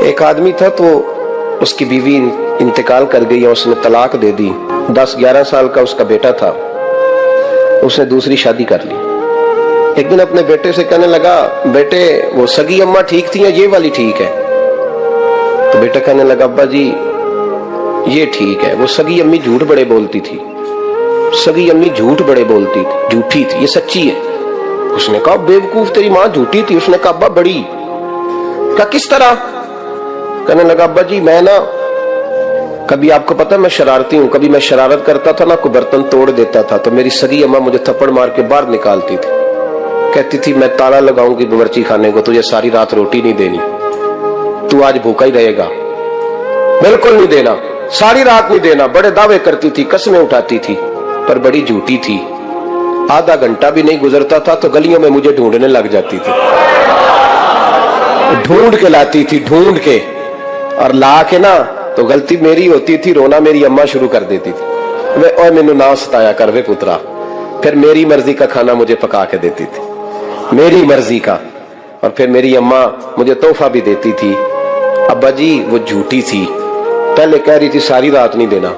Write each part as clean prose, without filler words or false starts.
ایک آدمی تھا تو اس کی بیوی انتقال کر گئی اور اس نے طلاق دے دی. 10-11 سال کا اس کا بیٹا تھا, اس نے دوسری شادی کر لی. ایک دن اپنے بیٹے سے کہنے لگا, بیٹے وہ سگی اماں ٹھیک تھی یا یہ والی ٹھیک ہے؟ تو بیٹا کہنے لگا, ابا جی یہ ٹھیک ہے, وہ سگی امی جھوٹ بڑے بولتی تھی, سگی امی جھوٹ بڑے بولتی تھی, جھوٹی تھی, یہ سچی ہے. اس نے کہا بیوقوف تیری ماں جھوٹی تھی. اس نے کہا ابا بڑی. کہا کس طرح؟ کہنے لگا ابا جی میں نا کبھی, آپ کو پتا میں شرارتی ہوں, کبھی میں شرارت کرتا تھا نا, کوئی برتن توڑ دیتا تھا تو میری سگی اماں مجھے تھپڑ مار کے باہر نکالتی تھی, کہتی تھی میں تالا لگاؤں گی باورچی خانے کو, تجھے ساری رات روٹی نہیں دینی, تو آج بھوکا ہی رہے گا. بالکل نہیں دینا, ساری رات نہیں دینا. بڑے دعوے کرتی تھی, قسمیں اٹھاتی تھی, پر بڑی جھوٹی تھی. آدھا گھنٹہ بھی نہیں گزرتا تھا تو گلیوں میں مجھے ڈھونڈنے لگ جاتی تھی, ڈھونڈ کے لاتی تھی, ڈھونڈ کے, اور لا کے نا تو غلطی میری ہوتی تھی, رونا میری اماں شروع کر دیتی تھی, اوے مینو نہ ستایا کر وے پترا. پھر میری مرضی کا کھانا مجھے پکا کے دیتی تھی, میری مرضی کا. اور پھر میری اماں مجھے تحفہ بھی دیتی تھی. ابا جی وہ جھوٹی تھی, پہلے کہہ رہی تھی ساری رات نہیں دینا,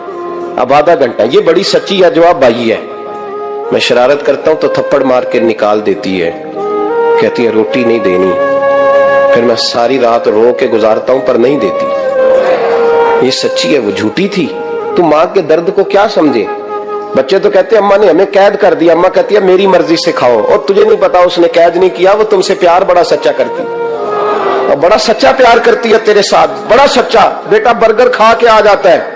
اب آدھا گھنٹہ. یہ بڑی سچی ہے جواب بھائی ہے. میں شرارت کرتا ہوں تو تھپڑ مار کے نکال دیتی ہے, کہتی ہے روٹی نہیں دینی. پھر میں ساری رات رو کے گزارتا ہوں پر نہیں دیتی. یہ سچی ہے, وہ جھوٹی تھی. تو ماں کے درد کو کیا سمجھے. بچے تو کہتے ہیں اماں نے ہمیں قید کر دیا, اماں کہتی ہے میری مرضی سے کھاؤ. اور تجھے نہیں پتا اس نے قید نہیں کیا, وہ تم سے پیار بڑا سچا کرتی, اور بڑا سچا پیار کرتی ہے تیرے ساتھ, بڑا سچا. بیٹا برگر کھا کے آ جاتا ہے,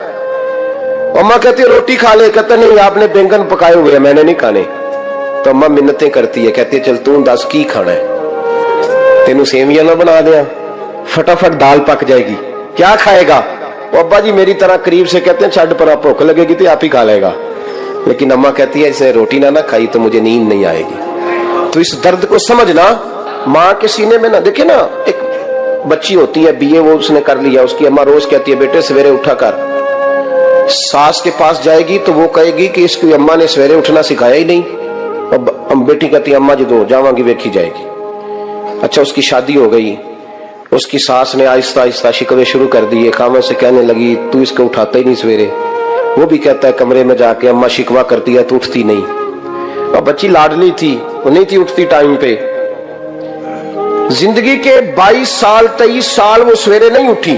اماں کہتی ہے روٹی کھا لے, کہتا نہیں آپ نے بینگن پکائے ہوئے ہیں میں نے نہیں کھانے. تو اماں منتیں کرتی ہے, کہتی ہے چل تو دس کی کھانا ہے, تینوں سیویاں نہ بنا دیا, فٹافٹ دال پک جائے گی, کیا کھائے گا؟ ابا جی میری طرح قریب سے کہتے ہیں چھڈ پر, آپ بھوک لگے گی تو آپ ہی کھا لے گا. لیکن اماں کہتی ہے اس نے روٹی نہ کھائی تو مجھے نیند نہیں آئے گی. تو اس درد کو سمجھنا. ماں کے سینے میں نہ دیکھے نا, ایک بچی ہوتی ہے BA, وہ اس نے کر لیا, اس کی اماں روز کہتی ہے بیٹے سویرے اٹھا کر. ساس کے پاس جائے گی تو وہ کہے گی کہ اس کی اماں نے سویرے اٹھنا سکھایا ہی نہیں. اب بیٹی کہتی ہے اماں جی دو جاواں گی ویکھی جائے گی. اچھا اس کی شادی ہو گئی, اس کی ساس نے آہستہ آہستہ شکوے شروع کر دیے, خامن سے کہنے لگی تو اس کو اٹھاتا ہی نہیں سویرے. وہ بھی کہتا ہے کمرے میں جا کے اماں شکوا کرتی ہے تو اٹھتی نہیں. اور بچی لاڈلی تھی, وہ نہیں تھی اٹھتی ٹائم پہ. زندگی کے 22 سال 23 سال وہ سویرے نہیں اٹھی,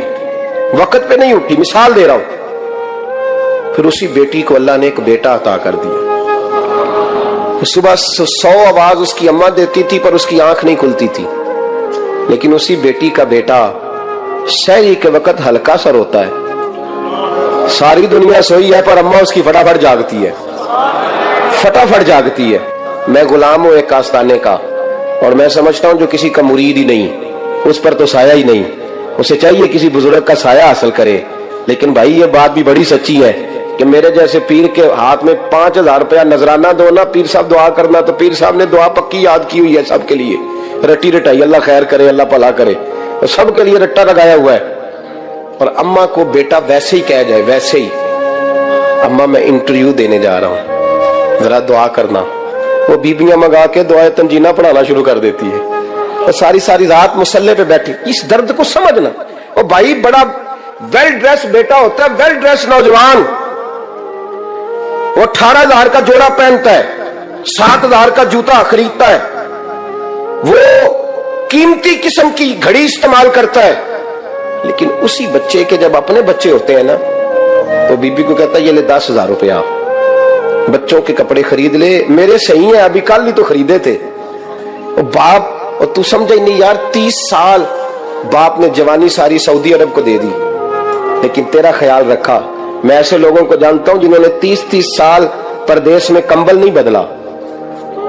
وقت پہ نہیں اٹھی, مثال دے رہا ہوں. پھر اسی بیٹی کو اللہ نے ایک بیٹا عطا کر دیا. صبح 100 آواز اس کی اماں دیتی تھی پر اس کی آنکھ نہیں کھلتی تھی. لیکن اسی بیٹی کا بیٹا سحری کے وقت ہلکا سا روتا ہے, ساری دنیا سوئی ہے پر اماں اس کی فٹافٹ جاگتی ہے, فٹافٹ جاگتی ہے. میں غلام ہوں ایک آستانے کا, اور میں سمجھتا ہوں جو کسی کا مرید ہی نہیں اس پر تو سایہ ہی نہیں, اسے چاہیے کسی بزرگ کا سایہ حاصل کرے. لیکن بھائی یہ بات بھی بڑی سچی ہے کہ میرے جیسے پیر کے ہاتھ میں 5000 روپیہ نذرانہ دو نا, پیر صاحب دعا کرنا, تو پیر صاحب نے دعا پکی یاد کی ہوئی ہے سب کے لیے, رٹی رٹائی, اللہ خیر کرے اللہ بھلا کرے, سب کے لیے رٹا لگایا ہوا ہے. اور اماں کو بیٹا ویسے ہی کہہ جائے, ویسے ہی اماں میں انٹرویو دینے جا رہا ہوں ذرا دعا کرنا, وہ بیبیاں منگا کے دعائے تنجینہ پڑھانا شروع کر دیتی ہے, اور ساری رات مصلے پہ بیٹھی. اس درد کو سمجھنا. اور بھائی بڑا ویل ڈریس بیٹا ہوتا ہے, ویل ڈریس نوجوان, وہ 18,000 کا جوڑا پہنتا ہے, 7,000 کا جوتا خریدتا ہے, وہ قیمتی قسم کی گھڑی استعمال کرتا ہے. لیکن اسی بچے کے جب اپنے بچے ہوتے ہیں نا تو بیوی کو کہتا ہے یہ لے 10,000 روپیہ, بچوں کے کپڑے خرید لے, میرے صحیح ہیں ابھی کل ہی تو خریدے تھے. اور باپ, اور تو سمجھے نہیں یار, 30 سال باپ نے جوانی ساری سعودی عرب کو دے دی, لیکن تیرا خیال رکھا. میں ایسے لوگوں کو جانتا ہوں جنہوں نے 30 سال پردیس میں کمبل نہیں بدلا,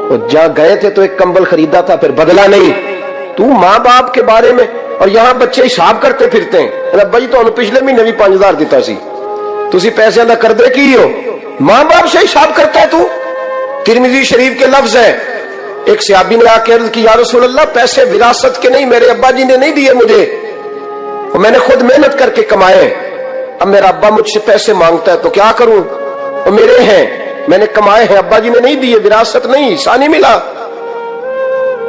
اور جہاں گئے تھے تو ایک کمبل خریدا تھا پھر بدلا نہیں. تو ماں باپ کے بارے میں, اور یہاں بچے حساب کرتے پھرتے ہیں, ابا جی تو پچھلے مہینے بھی 5,000 دیتا سی, تسی پیسے ادا کر دے کی ہو, ماں باپ سے حساب کرتا ہے تو. ترمذی شریف کے لفظ ہے, ایک صحابی نے آ کے عرض کی یا رسول اللہ پیسے وراثت کے نہیں, میرے ابا جی نے نہیں دیے مجھے, اور میں نے خود محنت کر کے کمائے, اب میرا ابا مجھ سے پیسے مانگتا ہے تو کیا کروں, اور میرے ہیں میں نے کمائے ہیں, ابا جی نے نہیں دیے, وراثت نہیں, حصہ نہیں ملا.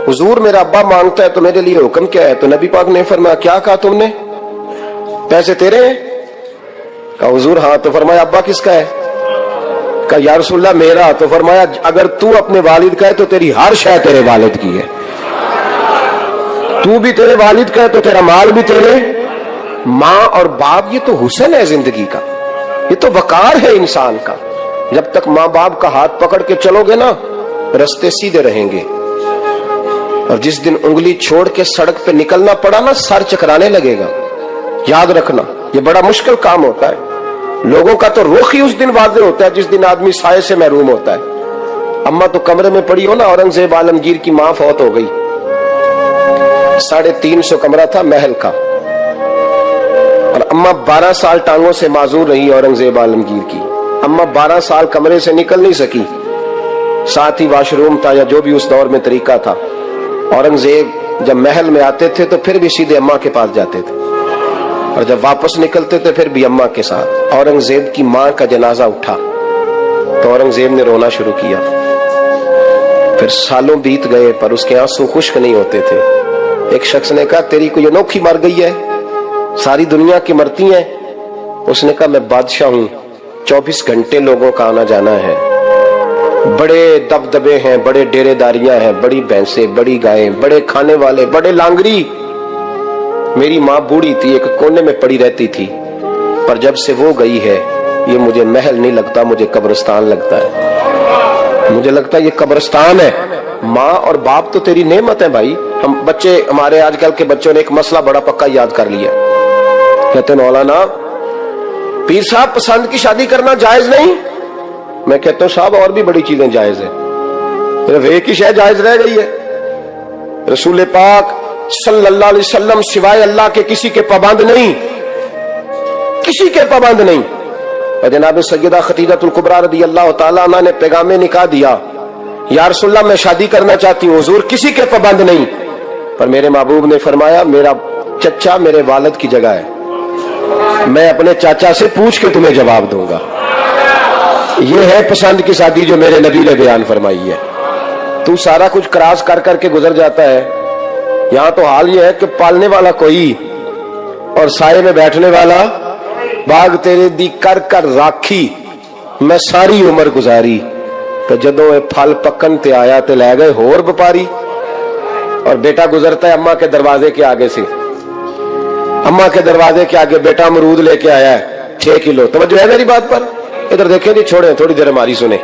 حضور میرا ابا مانگتا ہے تو میرے لیے حکم کیا ہے؟ تو نبی پاک نے فرمایا کیا کہا تم نے؟ پیسے تیرے ہیں؟ کہا حضور ہاں. تو فرمایا ابا کس کا ہے؟ کہا یا رسول اللہ میرا. تو فرمایا اگر تو اپنے والد کا ہے تو تیری ہر شے تیرے والد کی ہے. تو بھی تیرے والد کا ہے تو تیرا مال بھی تیرے. ماں اور باپ یہ تو حسن ہے زندگی کا, یہ تو وقار ہے انسان کا. جب تک ماں باپ کا ہاتھ پکڑ کے چلو گے نا رستے سیدھے رہیں گے, اور جس دن انگلی چھوڑ کے سڑک پہ نکلنا پڑا نا سر چکرانے لگے گا. یاد رکھنا یہ بڑا مشکل کام ہوتا ہے. لوگوں کا تو رخ ہی اس دن واضح ہوتا ہے جس دن آدمی سائے سے محروم ہوتا ہے. اماں تو کمرے میں پڑی ہو نا, اورنگزیب عالمگیر کی ماں فوت ہو گئی, 350 کمرہ تھا محل کا, اور اماں 12 سال ٹانگوں سے معذور رہی اورنگزیب عالمگیر کی. اماں 12 سال کمرے سے نکل نہیں سکی, ساتھ ہی واش روم تھا یا جو بھی اس دور میں طریقہ تھا. اورنگزیب جب محل میں آتے تھے تو پھر بھی سیدھے اماں کے پاس جاتے تھے, اور جب واپس نکلتے تھے پھر بھی اماں کے ساتھ. اورنگزیب کی ماں کا جنازہ اٹھا تو اورنگزیب نے رونا شروع کیا. پھر سالوں بیت گئے پر اس کے آنسو خشک نہیں ہوتے تھے. ایک شخص نے کہا تیری کوئی انوکھی مر گئی ہے, ساری دنیا کی مرتی ہیں. اس نے کہا میں بادشاہ ہوں, 24 گھنٹے لوگوں کا آنا جانا ہے, بڑے دبدبے ہیں, بڑے ڈیرے داریاں ہیں, بڑی بھینسیں, بڑی گائیں, بڑے کھانے والے, بڑے لانگری. میری ماں بوڑھی تھی, ایک کونے میں پڑی رہتی تھی, پر جب سے وہ گئی ہے یہ مجھے محل نہیں لگتا, مجھے قبرستان لگتا ہے. مجھے لگتا ہے یہ قبرستان ہے. ماں اور باپ تو تیری نعمت ہے بھائی. ہم بچے, ہمارے آج کل کے بچوں نے ایک مسئلہ بڑا پکا یاد کر لیا, کہتے مولانا پیر صاحب پسند کی شادی کرنا جائز نہیں. میں کہتا ہوں صاحب اور بھی بڑی چیزیں جائز ہیں, صرف ایک ہی شے جائز رہ گئی ہے. رسول پاک صلی اللہ علیہ وسلم سوائے اللہ کے کسی کے پابند نہیں, کسی کے پابند نہیں. اور جناب سیدہ خدیجہ الکبریٰ رضی اللہ تعالیٰ عنہ نے پیغام نکاح دیا, یا رسول اللہ میں شادی کرنا چاہتی ہوں. حضور کسی کے پابند نہیں, پر میرے محبوب نے فرمایا میرا چچا میرے والد کی جگہ ہے, میں اپنے چاچا سے پوچھ کے تمہیں جواب دوں گا. یہ ہے پسند کی شادی جو میرے نبی نے بیان فرمائی ہے. تو سارا کچھ کراس کر کر کے گزر جاتا ہے. یہاں تو حال یہ ہے کہ پالنے والا کوئی اور سائے میں بیٹھنے والا. باغ تیرے دی کر کر راکھی میں ساری عمر گزاری, تو جدوں اے پھل پکن تے آیا تے لے گئے ہور بپاری. اور بیٹا گزرتا ہے اماں کے دروازے کے آگے سے, اماں کے دروازے کے آگے بیٹا امرود لے کے آیا ہے 6 کلو. توجہ ہے میری بات پر؟ ادھر دیکھیں جی, چھوڑیں تھوڑی دیر ہماری سنیں.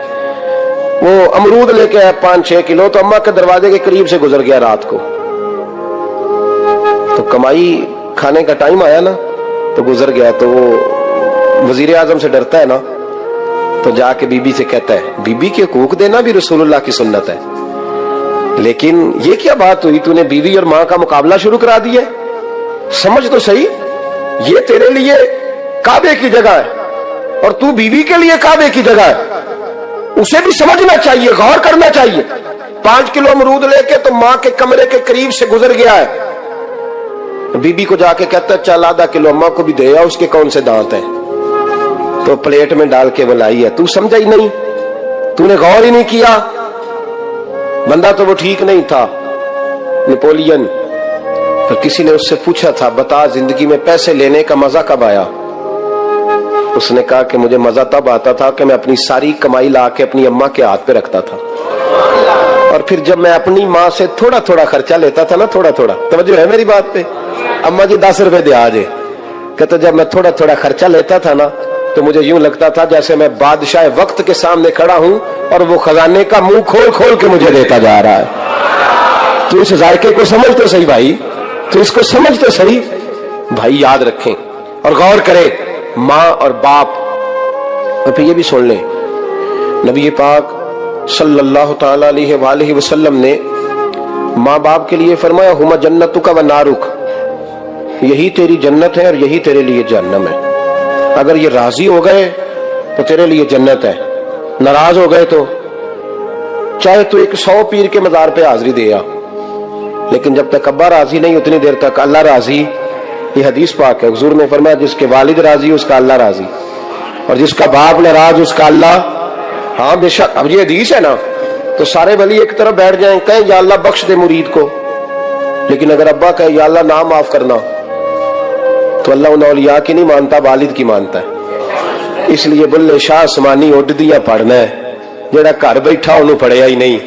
وہ امرود لے کے آیا 5-6 کلو, تو اماں کے دروازے کے قریب سے گزر گیا رات کو. تو کمائی کھانے کا ٹائم آیا نا تو گزر گیا. تو وہ وزیر اعظم سے ڈرتا ہے نا, تو جا کے بی بی سے کہتا ہے بی بی کے حقوق دینا بھی رسول اللہ کی سنت ہے, لیکن یہ کیا بات ہوئی, تو نے بیوی اور ماں کا مقابلہ شروع کرا دیا. سمجھ تو صحیح, یہ تیرے لیے کعبے کی جگہ ہے اور تو بیوی کے لیے کعبے کی جگہ ہے. اسے بھی سمجھنا چاہیے, غور کرنا چاہیے. 5 کلو امرود لے کے تو ماں کے کمرے کے قریب سے گزر گیا ہے. بی بی کو جا کے کہتا ہے چل آدھا کلو اماں کو بھی دے آ, اس کے کون سے دانت ہیں. تو پلیٹ میں ڈال کے بلائی ہے. تو سمجھا ہی نہیں, تو نے غور ہی نہیں کیا. بندہ تو وہ ٹھیک نہیں تھا, نیپولین. تو کسی نے اس سے پوچھا تھا بتا زندگی میں پیسے لینے کا مزہ کب آیا. اس نے کہا کہ مجھے مزہ تب آتا تھا کہ میں اپنی ساری کمائی لا کے اپنی اماں کے ہاتھ پہ رکھتا تھا, اور پھر جب میں اپنی ماں سے تھوڑا تھوڑا خرچہ لیتا تھا نا, تھوڑا تھوڑا. توجہ ہے میری بات پہ؟ اماں جی 10 روپے دے آجے. کہتا جب میں تھوڑا تھوڑا خرچہ لیتا تھا نا تو مجھے یوں لگتا تھا جیسے میں بادشاہ وقت کے سامنے کھڑا ہوں اور وہ خزانے کا منہ کھول کھول کے مجھے دیتا جا رہا ہے. تو اس ذائقے کو سمجھ تو صحیح بھائی, تو اس کو سمجھ تو صحیح بھائی. یاد رکھیں اور غور کریں, ماں اور باپ. اور پھر یہ بھی سن لیں, نبی پاک صلی اللہ تعالی علیہ وآلہ وسلم نے ماں باپ کے لیے فرمایا ہما جنتک و نارک, یہی تیری جنت ہے اور یہی تیرے لیے جہنم ہے. اگر یہ راضی ہو گئے تو تیرے لیے جنت ہے, ناراض ہو گئے تو چاہے تو 100 پیر کے مزار پہ حاضری دے آ, لیکن جب تک ابا راضی نہیں اتنی دیر تک اللہ راضی. یہ حدیث پاک ہے, حضور نے فرمایا جس کے والد راضی اس کا اللہ راضی, اور جس کا باپ ناراض اس کا اللہ. ہاں بے شک. اب یہ حدیث ہے نا, تو سارے ولی ایک طرف بیٹھ جائیں کہیں یا اللہ بخش دے مرید کو, لیکن اگر ابا کہے یا اللہ نام معاف کرنا, تو تو اللہ ان اولیاء کی نہیں مانتا، والد کی مانتا ہے۔ اس لیے بلے شاہ سمانی اڈ دیا پڑھنا ہے، جڑا گھر بیٹھا انہوں پڑھیا ہی نہیں۔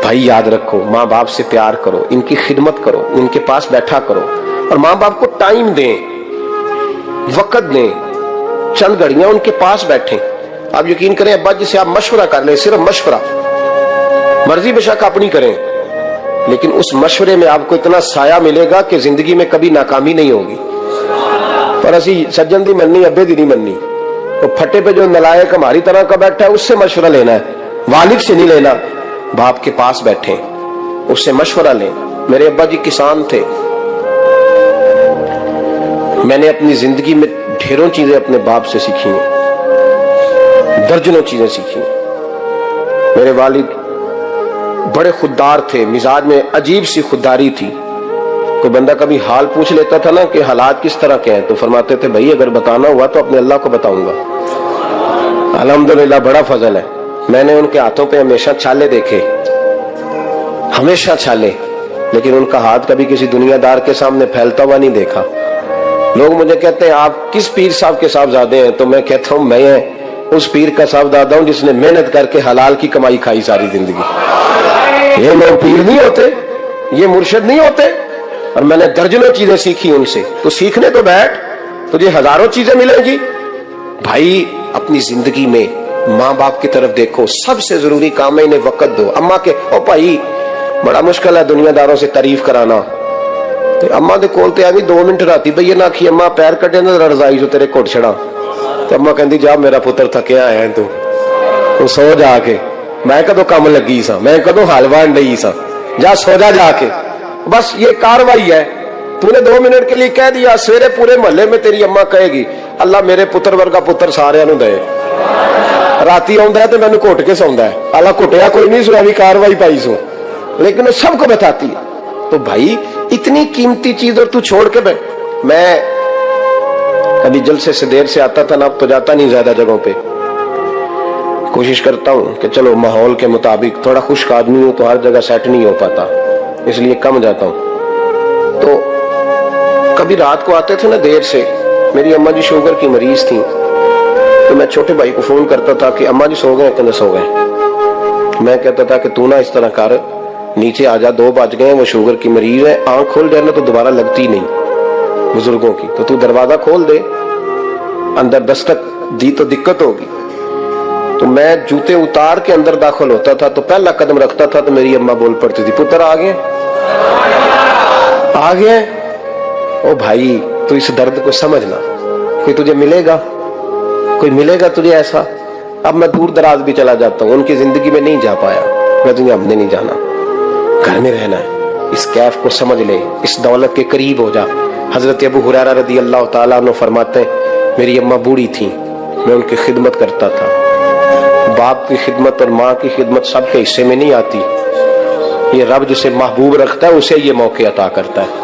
بھائی یاد رکھو، ماں باپ سے پیار کرو، ان کی خدمت کرو، ان کے پاس بیٹھا کرو، اور ماں باپ کو ٹائم دیں، وقت دیں، چند گھڑیاں ان کے پاس بیٹھیں۔ آپ یقین کریں ابا جی سے آپ مشورہ کر لیں، صرف مشورہ، مرضی بے شک اپنی کریں، لیکن اس مشورے میں آپ کو اتنا سایہ ملے گا کہ زندگی میں کبھی ناکامی نہیں ہوگی۔ پر اسی سجن دی مننی، ابے دی نہیں مننی، تو پھٹے پہ جو نلائق ہماری طرح کا بیٹھا ہے اس سے مشورہ لینا ہے، والد سے نہیں لینا۔ باپ کے پاس بیٹھیں، اس سے مشورہ لیں۔ میرے ابا جی کسان تھے، میں نے اپنی زندگی میں ڈھیروں چیزیں اپنے باپ سے سیکھی ہیں، درجنوں چیزیں سیکھی ہیں۔ میرے والد بڑے خوددار تھے، مزاج میں عجیب سی خودداری تھی۔ کوئی بندہ کبھی حال پوچھ لیتا تھا نا کہ حالات کس طرح کے ہیں، تو فرماتے تھے بھائی اگر بتانا ہوا تو اپنے اللہ کو بتاؤں گا۔ الحمدللہ بڑا فضل ہے، میں نے ان کے ہاتھوں پہ ہمیشہ چھالے دیکھے، ہمیشہ چھالے، لیکن ان کا ہاتھ کبھی کسی دنیا دار کے سامنے پھیلتا ہوا نہیں دیکھا۔ لوگ مجھے کہتے ہیں آپ کس پیر صاحب کے صاحبزادے ہیں، تو میں کہتا ہوں میں اس پیر کا صاحبزادہ ہوں جس نے محنت کر کے حلال کی کمائی کھائی ساری زندگی۔ یہ لوگ پیر نہیں ہوتے، یہ مرشد نہیں ہوتے، اور میں نے درجنوں چیزیں سیکھی ان سے۔ تو سیکھنے تو بیٹھ، تجھے ہزاروں چیزیں ملیں گی۔ بھائی اپنی زندگی میں ماں باپ کی طرف دیکھو، سب سے ضروری کام ہے انہیں وقت دو۔ اماں کے او بھائی بڑا مشکل ہے دنیا داروں سے تعریف کرانا، تو اماں دے کول تے آگی 2 منٹ راتی بھئی یہ نہ کھی اماں پیر کٹے نہ رضائی جو تیرے کوٹ چھڑا، تو اماں کہندی جا میرا پتر تھکیا ہے تو سو جا کے، میں کدو کام لگی سا، میں کدو حال وان نہیں سا، جا سو جا کے۔ بس یہ کاروائی ہے، تو نے 2 منٹ کے لیے کہہ دیا، سویرے پورے محلے میں تیری اماں کہے گی اللہ میرے پتر ورگا پتر سارے نو دے، راتی آؤں ہے تو میں نے کوٹ کے سوندا ہے، اللہ کٹیا کوئی نہیں سو، ابھی کاروائی پائی سو، لیکن وہ سب کو بتاتی ہے۔ تو بھائی اتنی قیمتی چیز اور تو چھوڑ کے بیٹھ۔ میں کبھی جلسے سے دیر سے آتا تھا نا، اب تو جاتا نہیں زیادہ جگہوں پہ، کوشش کرتا ہوں کہ چلو ماحول کے مطابق، تھوڑا خشک آدمی ہوں تو ہر جگہ سیٹ نہیں ہو پاتا، اس لیے کم جاتا ہوں۔ تو کبھی رات کو آتے تھے نا دیر سے، میری اماں جی شوگر کی مریض تھیں، تو میں چھوٹے بھائی کو فون کرتا تھا کہ اماں جی سو گئے کہ نہ سو گئے۔ میں کہتا تھا کہ تو نہ اس طرح کر، نیچے آ جا، 2 بج گئے، وہ شوگر کی مریض ہے، آنکھ کھول جائے نا تو دوبارہ لگتی نہیں بزرگوں کی، تو دروازہ کھول دے، اندر دستک دی تو دقت ہوگی۔ تو میں جوتے اتار کے اندر داخل ہوتا تھا، تو پہلا قدم رکھتا تھا تو میری اماں بول پڑتی تھی پتر آ گئے آ گئے۔ او بھائی تو اس درد کو سمجھنا، کوئی تجھے ملے گا، کوئی ملے گا تجھے ایسا۔ اب میں دور دراز بھی چلا جاتا ہوں، ان کی زندگی میں نہیں جا پایا، میں تجھے ہم نے نہیں جانا، گھر میں رہنا ہے، اس کیف کو سمجھ لے، اس دولت کے قریب ہو جا۔ حضرت ابو ہریرہ رضی اللہ تعالیٰ عنہ فرماتے ہیں میری اماں بوڑھی تھیں، میں ان کی خدمت کرتا تھا۔ باپ کی خدمت اور ماں کی خدمت سب کے حصے میں نہیں آتی، یہ رب جسے محبوب رکھتا ہے اسے یہ موقع عطا کرتا ہے۔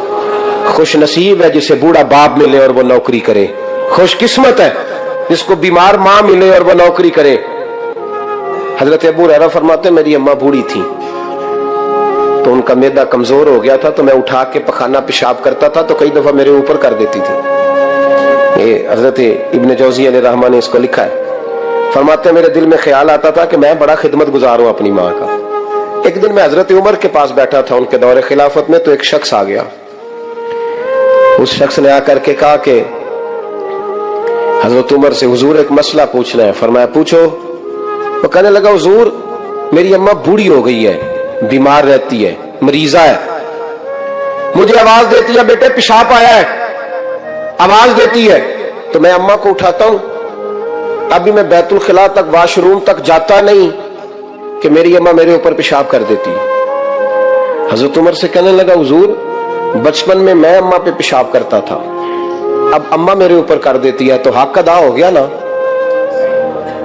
خوش نصیب ہے جسے بوڑھا باپ ملے اور وہ نوکری کرے، خوش قسمت ہے جس کو بیمار ماں ملے اور وہ نوکری کرے۔ حضرت ابو ہریرہ فرماتے ہیں میری اماں بوڑھی تھیں تو ان کا معدہ کمزور ہو گیا تھا، تو میں اٹھا کے پخانہ پیشاب کرتا تھا تو کئی دفعہ میرے اوپر کر دیتی تھی۔ یہ حضرت ابن جوزی علیہ رحمہ نے اس کو لکھا ہے، فرماتے ہیں میرے دل میں خیال آتا تھا کہ میں بڑا خدمت گزار ہوں اپنی ماں کا۔ ایک دن میں حضرت عمر کے پاس بیٹھا تھا ان کے دور خلافت میں، تو ایک شخص آ گیا، اس شخص نے آ کر کے کہا کہ حضرت عمر سے حضور ایک مسئلہ پوچھنا ہے۔ فرمایا پوچھو۔ وہ کہنے لگا حضور میری اماں بوڑھی ہو گئی ہے، بیمار رہتی ہے، مریضہ ہے، مجھے آواز دیتی ہے بیٹے پیشاب آیا ہے، آواز دیتی ہے تو میں اماں کو اٹھاتا ہوں، ابھی میں بیت الخلاء تک واش روم تک جاتا نہیں کہ میری اماں میرے اوپر پیشاب کر دیتی۔ حضرت عمر سے کہنے لگا حضور بچپن میں اماں پہ پیشاب کرتا تھا، اب اماں میرے اوپر کر دیتی ہے تو حق ادا ہو گیا نا۔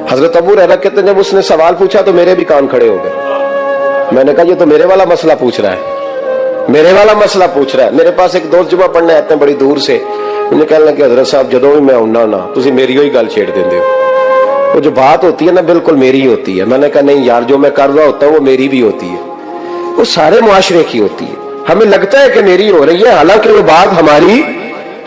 حضرت ابو ہریرہ کہتے ہیں جب اس نے سوال پوچھا تو میرے بھی کان کھڑے ہو گئے۔ میں نے کہا یہ تو میرے والا مسئلہ پوچھ رہا ہے، میرے والا مسئلہ پوچھ رہا ہے۔ میرے پاس ایک دوست جمعہ پڑھنے آتے ہیں بڑی دور سے، انہیں کہنے لگے حضرت صاحب جدوں بھی میں آنا نا تسی میری ہوئی گل چھیڑ دیندے ہو، وہ جو بات ہوتی ہے نا بالکل میری ہوتی ہے۔ میں نے کہا نہیں یار جو میں کر رہا ہوتا ہوں وہ میری بھی ہوتی ہے، وہ سارے معاشرے کی ہوتی ہے۔ ہمیں لگتا ہے کہ میری ہو رہی ہے، حالانکہ وہ بات ہماری